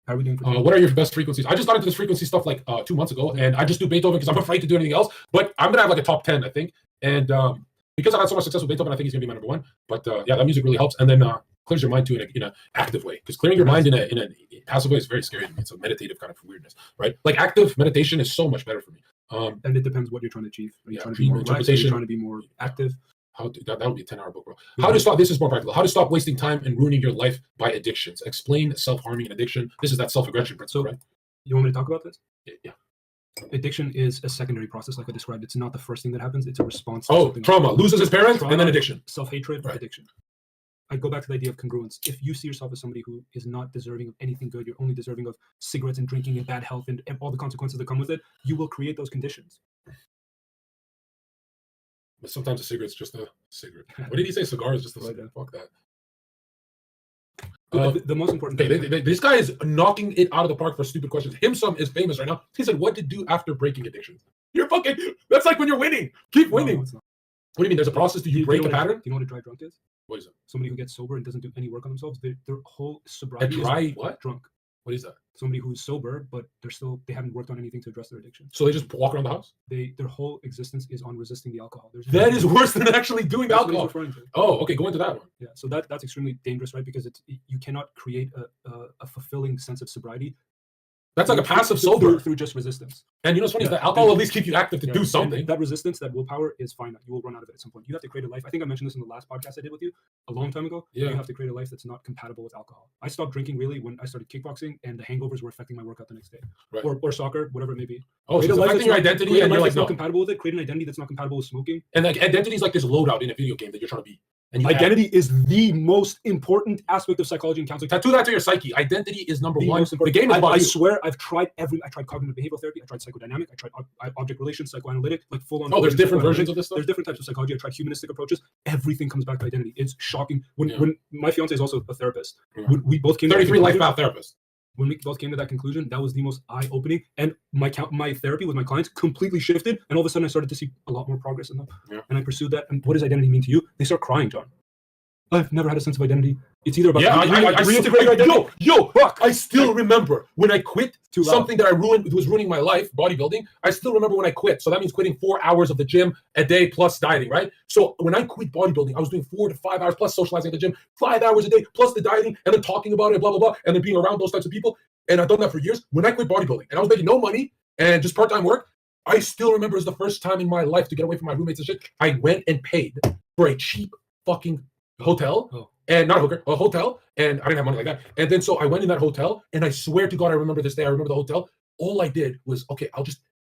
How are we doing? What are your best frequencies? I just got into this frequency stuff like 2 months ago, and I just do Beethoven because I'm afraid to do anything else. But I'm gonna have like a top 10, I think. And because I had so much success with Beethoven, I think he's gonna be my number one. But yeah, that music really helps, and then clears your mind too in an active way. Because clearing your mind in a passive way is very scary to me. It's a meditative kind of weirdness, right? Like active meditation is so much better for me. And it depends what you're trying to achieve. Are you trying to be more interpretation? relaxed? Are you trying to be more active? That would be a 10-hour book, bro. How to stop? This is more practical. How to stop wasting time and ruining your life by addictions? Explain self-harming and addiction. This is that self-aggression principle, right? You want me to talk about this? Yeah. Addiction is a secondary process, like I described. It's not the first thing that happens. It's a response. To trauma. Loses his parents, and then addiction. Self-hatred, addiction. I go back to the idea of congruence. If you see yourself as somebody who is not deserving of anything good, you're only deserving of cigarettes and drinking and bad health and all the consequences that come with it, you will create those conditions. But sometimes a cigarette's just a cigarette. What did he say? Cigar is just a cigarette. Fuck that. The most important thing. This guy is knocking it out of the park for stupid questions. Himsum is famous right now. He said, what to do after breaking addictions? You're fucking, that's like when you're winning. Keep winning. No, it's not. What do you mean? There's a process. Do you break a pattern? Do you know what a dry drunk is? What is it? Somebody who gets sober and doesn't do any work on themselves. Their whole sobriety is what? Drunk. What is that? Somebody who's sober, but they haven't worked on anything to address their addiction. So they just walk around the house? Their whole existence is on resisting the alcohol. That is worse than actually doing alcohol. To. Oh, okay, go into that one. Yeah, so that's extremely dangerous, right? Because you cannot create a fulfilling sense of sobriety. That's like a passive sober through just resistance. And you know what's funny? The alcohol at least keep you active to do something. That resistance, that willpower is finite. You will run out of it at some point. You have to create a life. I think I mentioned this in the last podcast I did with you a long time ago. Yeah. You have to create a life that's not compatible with alcohol. I stopped drinking really when I started kickboxing, and the hangovers were affecting my workout the next day. Right. Or soccer, whatever it may be. Oh, so it's affecting your identity, and you're like, not compatible with it. Create an identity that's not compatible with smoking. And like identity is like this loadout in a video game that you're trying to be. And identity is the most important aspect of psychology and counseling. Tattoo that to your psyche. Identity is number one. The game is about I swear, I tried cognitive behavioral therapy. I tried psychodynamic. I tried object relations, psychoanalytic, like full on. Oh, there's different versions of this stuff? There's different types of psychology. I tried humanistic approaches. Everything comes back to identity. It's shocking. When my fiance is also a therapist. When we both came 33 life path therapist. When we both came to that conclusion, that was the most eye-opening. And my therapy with my clients completely shifted. And all of a sudden, I started to see a lot more progress in them. Yeah. And I pursued that. And what does identity mean to you? They start crying, John. I've never had a sense of identity. It's either about reintegrating identity. Yo, fuck! I still remember when I quit something that was ruining my life, bodybuilding. I still remember when I quit. So that means quitting 4 hours of the gym a day plus dieting, right? So when I quit bodybuilding, I was doing 4 to 5 hours plus socializing at the gym, 5 hours a day plus the dieting, and then talking about it, blah blah blah, and then being around those types of people. And I've done that for years. When I quit bodybuilding, and I was making no money and just part-time work, I still remember it was the first time in my life to get away from my roommates and shit. I went and paid for a cheap fucking hotel. And not a hooker, a hotel, and I didn't have money like that. And then so I went in that hotel, and I swear to God, I remember this day. I remember the hotel. All I did was, okay,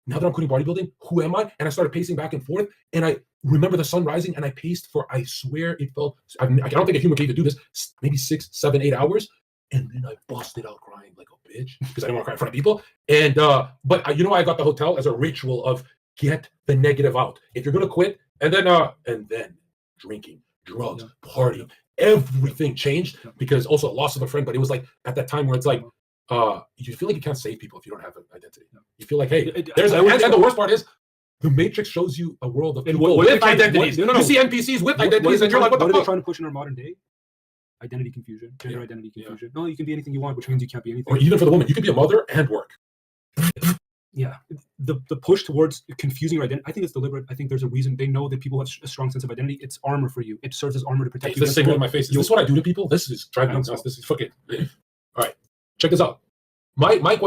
now that I'm quitting bodybuilding, who am I? And I started pacing back and forth, and I remember the sun rising, and I paced for, I swear it felt, I don't think a human can even do this, maybe 6, 7, 8 hours. And then I busted out crying like a bitch because I didn't want to cry in front of people. And, but I got the hotel as a ritual of get the negative out. If you're going to quit, and then drinking, drugs, partying. Everything changed because also loss of a friend, but it was like at that time where it's like you feel like you can't save people if you don't have an identity. You feel like, hey, and the worst part is the Matrix shows you a world of people with identities. You see NPCs with identities, and you're like, what the fuck? What are they trying to push in our modern day? Identity confusion, gender identity confusion. No, you can be anything you want, which means you can't be anything. Or even for the woman, you can be a mother and work. Yeah, the push towards confusing your identity, I think it's deliberate. I think there's a reason. They know that people have a strong sense of identity. It's armor for you. It serves as armor to protect you. This thing in my face. Is this what I do to people? This is driving me nuts. This is fucking. All right, check this out. My question.